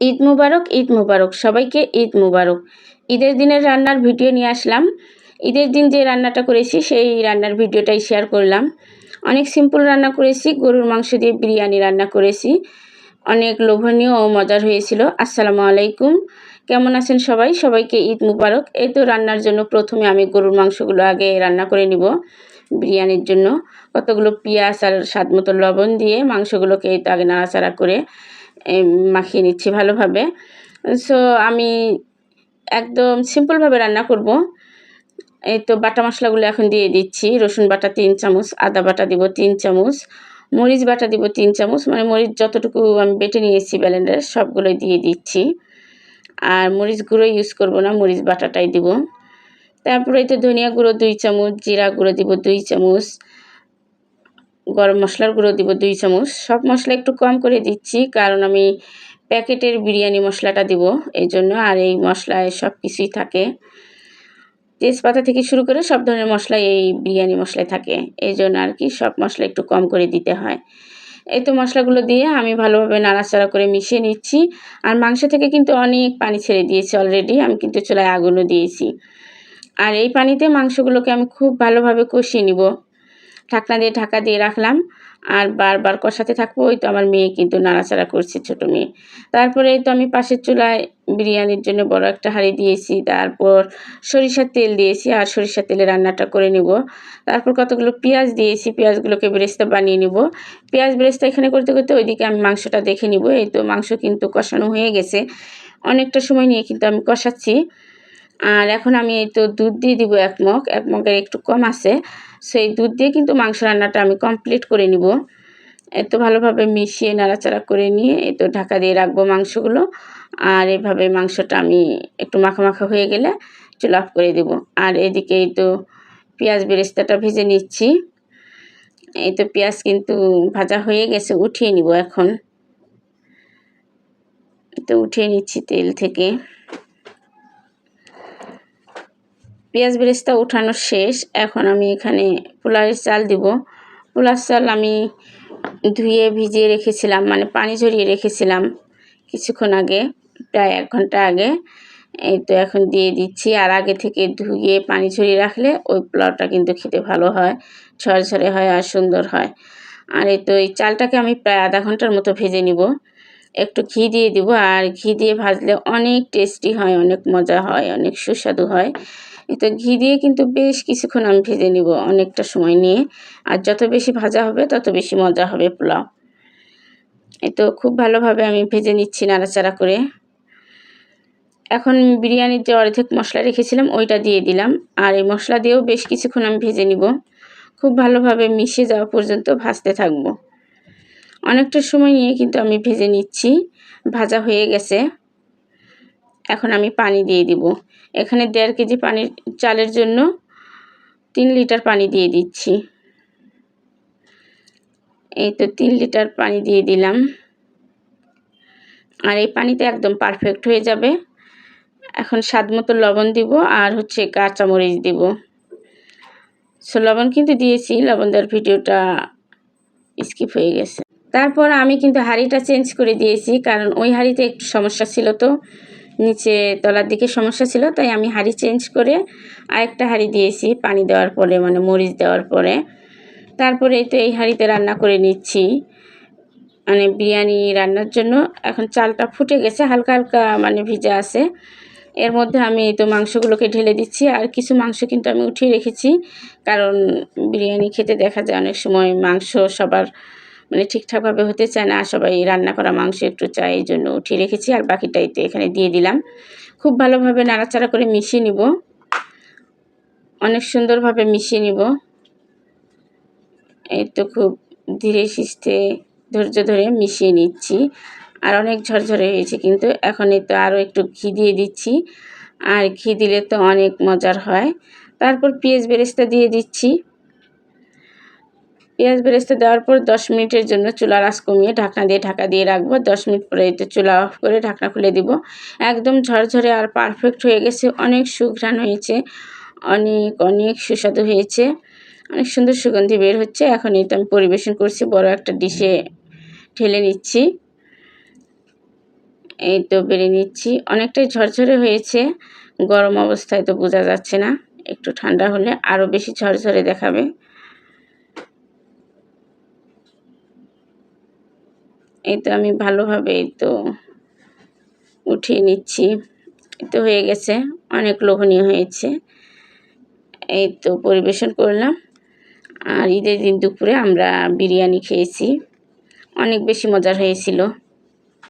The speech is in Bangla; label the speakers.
Speaker 1: ঈদ মুবারক, ঈদ মুবারক, সবাইকে ঈদ মুবারক। ঈদের দিনের রান্নার ভিডিও নিয়ে আসলাম। ঈদের দিন যে রান্নাটা করেছি সেই রান্নার ভিডিওটাই শেয়ার করলাম। অনেক সিম্পল রান্না করেছি, গরুর মাংস দিয়ে বিরিয়ানি রান্না করেছি। অনেক লোভনীয় ও মজার হয়েছিল। আসসালামু আলাইকুম, কেমন আছেন সবাই? সবাইকে ঈদ মুবারক। এই তো রান্নার জন্য প্রথমে আমি গরুর মাংসগুলো আগে রান্না করে নিব বিরিয়ানির জন্য। কতগুলো পেঁয়াজ আর স্বাদ মতো লবণ দিয়ে মাংসগুলোকে এই তো আগে নাড়াচাড়া করে মাখিয়ে নিচ্ছি ভালোভাবে। সো আমি একদম সিম্পলভাবে রান্না করব। এই তো বাটা মশলাগুলো এখন দিয়ে দিচ্ছি। রসুন বাটা 3 চামচ, আদা বাটা দিব 3 চামচ, মরিচ বাটা দিব 3 চামচ, মানে মরিচ যতটুকু আমি বেটে নিয়েছি ব্লেন্ডারে সবগুলোই দিয়ে দিচ্ছি। আর মরিচ গুঁড়ো ইউজ করব না, মরিচ বাটাটাই দিব। তারপরে এই তো ধনিয়া গুঁড়ো 2 চামচ, জিরা গুঁড়ো দিব 2 চামচ, গরম মশলার গুঁড়ো দিব 2 চামচ। সব মশলা একটু কম করে দিচ্ছি কারণ আমি প্যাকেটের বিরিয়ানি মশলাটা দিব এই জন্য। আর এই মশলায় সব কিছুই থাকে, তেজপাতা থেকে শুরু করে সব ধরনের মশলা এই বিরিয়ানি মশলায় থাকে, এই জন্য আর কি সব মশলা একটু কম করে দিতে হয়। এই তো মশলাগুলো দিয়ে আমি ভালোভাবে নাড়াচাড়া করে মিশিয়ে নিচ্ছি। আর মাংস থেকে কিন্তু অনেক পানি ছেড়ে দিয়েছি অলরেডি, আমি কিন্তু চুলায় আগুনও দিয়েছি। আর এই পানিতে মাংসগুলোকে আমি খুব ভালোভাবে কষিয়ে নিব। ঢাকনা দিয়ে ঢাকা দিয়ে রাখলাম আর বারবার কষাতে থাকবো। ওই তো আমার মেয়ে কিন্তু নাড়াচাড়া করছে, ছোটো মেয়ে। তারপরে এই তো আমি পাশের চুলায় বিরিয়ানির জন্য বড় একটা হাঁড়ি দিয়েছি। তারপর সরিষার তেল দিয়েছি আর সরিষার তেলে রান্নাটা করে নেব। তারপর কতগুলো পেঁয়াজ দিয়েছি, পেঁয়াজগুলোকে বেরেস্তা বানিয়ে নেব। পেঁয়াজ বেরেস্তা এখানে করতে করতে ওইদিকে আমি মাংসটা দেখে নিব। এই তো মাংস কিন্তু কষানো হয়ে গেছে, অনেকটা সময় নিয়ে কিন্তু আমি কষাচ্ছি। আর এখন আমি এই তো দুধ দিয়ে দিব 1 মগ, 1 মগের একটু কম আছে। সেই দুধ দিয়ে কিন্তু মাংস রান্নাটা আমি কমপ্লিট করে নিব। এত ভালোভাবে মিশিয়ে নাড়াচাড়া করে নিয়ে এই তো ঢাকা দিয়ে রাখবো মাংসগুলো। আর এভাবে মাংসটা আমি একটু মাখা মাখা হয়ে গেলে চুলা অফ করে দেব। আর এদিকে এই তো পেঁয়াজ বেরেস্তাটা ভেজে নিচ্ছি। এই তো পেঁয়াজ কিন্তু ভাজা হয়ে গেছে, উঠিয়ে নিব এখন। তো উঠিয়ে নিচ্ছি তেল থেকে। পেঁয়াজ বেরেস্তা উঠানো শেষ। এখন আমি এখানে পোলাওয়ের চাল দিব। পোলার চাল আমি ধুয়ে ভিজিয়ে রেখেছিলাম, মানে পানি ঝরিয়ে রেখেছিলাম কিছুক্ষণ আগে, প্রায় 1 ঘন্টা আগে। এই তো এখন দিয়ে দিচ্ছি। আর আগে থেকে ধুয়ে পানি ঝরিয়ে রাখলে ওই পোলাওটা কিন্তু খেতে ভালো হয়, ঝরঝরে হয় আর সুন্দর হয়। আর এই তো এই চালটাকে আমি প্রায় আধা ঘন্টার মতো ভেজে নিব। একটু ঘি দিয়ে দিব, আর ঘি দিয়ে ভাজলে অনেক টেস্টি হয়, অনেক মজা হয়, অনেক সুস্বাদু হয়। তো ঘি দিয়ে কিন্তু বেশ কিছুক্ষণ আমি ভেজে নিব, অনেকটা সময় নিয়ে। আর যত বেশি ভাজা হবে তত বেশি মজা হবে পোলাও। এই তো খুব ভালোভাবে আমি ভেজে নিচ্ছি নাড়াচাড়া করে। এখন বিরিয়ানির যে অর্ধেক মশলা রেখেছিলাম ওইটা দিয়ে দিলাম। আর এই মশলা দিয়েও বেশ কিছুক্ষণ আমি ভেজে নিব। খুব ভালোভাবে মিশে যাওয়া পর্যন্ত ভাজতে থাকব। অনেকটা সময় নিয়ে কিন্তু আমি ভেজে নিচ্ছি, ভাজা হয়ে গেছে। এখন আমি পানি দিয়ে দিব। এখানে 1.5 কেজি পানির চালের জন্য 3 লিটার পানি দিয়ে দিচ্ছি। এই তো 3 লিটার পানি দিয়ে দিলাম। আর এই পানিতে একদম পারফেক্ট হয়ে যাবে। এখন স্বাদ মতো লবণ দিব আর হচ্ছে কাঁচামরিচ দিব। সো লবণ কিন্তু দিয়েছি, লবণ দেওয়ার ভিডিওটা স্কিপ হয়ে গেছে। তারপর আমি কিন্তু হাঁড়িটা চেঞ্জ করে দিয়েছি, কারণ ওই হাঁড়িতে একটু সমস্যা ছিল, তো নিচে তলার দিকে সমস্যা ছিল, তাই আমি হাঁড়ি চেঞ্জ করে আরেকটা হাঁড়ি দিয়েছি পানি দেওয়ার পরে, মানে মরিচ দেওয়ার পরে। তারপরে তো এই হাঁড়িতে রান্না করে নিচ্ছি, মানে বিরিয়ানি রান্নার জন্য। এখন চালটা ফুটে গেছে, হালকা হালকা মানে ভিজা আছে। এর মধ্যে আমি তো মাংসগুলোকে ঢেলে দিচ্ছি। আর কিছু মাংস কিন্তু আমি উঠিয়ে রেখেছি, কারণ বিরিয়ানি খেতে দেখা যায় অনেক সময় মাংস সবার মানে ঠিকঠাকভাবে হতে চায় না, সবাই রান্না করা মাংস একটু চায়, এই জন্য উঠিয়ে রেখেছি। আর বাকিটাই তো এখানে দিয়ে দিলাম। খুব ভালোভাবে নাড়াচাড়া করে মিশিয়ে নিব, অনেক সুন্দরভাবে মিশিয়ে নিব। এই তো খুব ধীরে সুস্থে ধৈর্য ধরে মিশিয়ে নিচ্ছি। আর অনেক ঝরঝরে হয়েছে কিন্তু। এখন এই তো আরও একটু ঘি দিয়ে দিচ্ছি, আর ঘি দিলে তো অনেক মজার হয়। তারপর পেঁয়াজ বেরেস্তা দিয়ে দিচ্ছি। পেঁয়াজ বেরেস্তা দেওয়ার পর 10 মিনিটের জন্য চুলার আঁচ কমিয়ে ঢাকনা দিয়ে ঢাকা দিয়ে রাখবো। 10 মিনিট পরে এটা চুলা অফ করে ঢাকনা খুলে দিব। একদম ঝরঝরে আর পারফেক্ট হয়ে গেছে, অনেক সুঘ্রাণ হয়েছে, অনেক অনেক সুস্বাদু হয়েছে, অনেক সুন্দর সুগন্ধি বের হচ্ছে। এখন এটা আমি পরিবেশন করছি, বড় একটা ডিশে ঢেলে নিচ্ছি। এই তো বেড়ে নিচ্ছি। অনেকটাই ঝরঝরে হয়েছে, গরম অবস্থায় তো বোঝা যাচ্ছে না, একটু ঠান্ডা হলে আরও বেশি ঝরঝরে দেখাবে। এই তো আমি ভালোভাবে এই তো উঠিয়ে নিচ্ছি। এই তো হয়ে গেছে, অনেক লোভনীয় হয়েছে। এই তো পরিবেশন করলাম। আর ঈদের দিন দুপুরে আমরা বিরিয়ানি খেয়েছি, অনেক বেশি মজার হয়েছিল।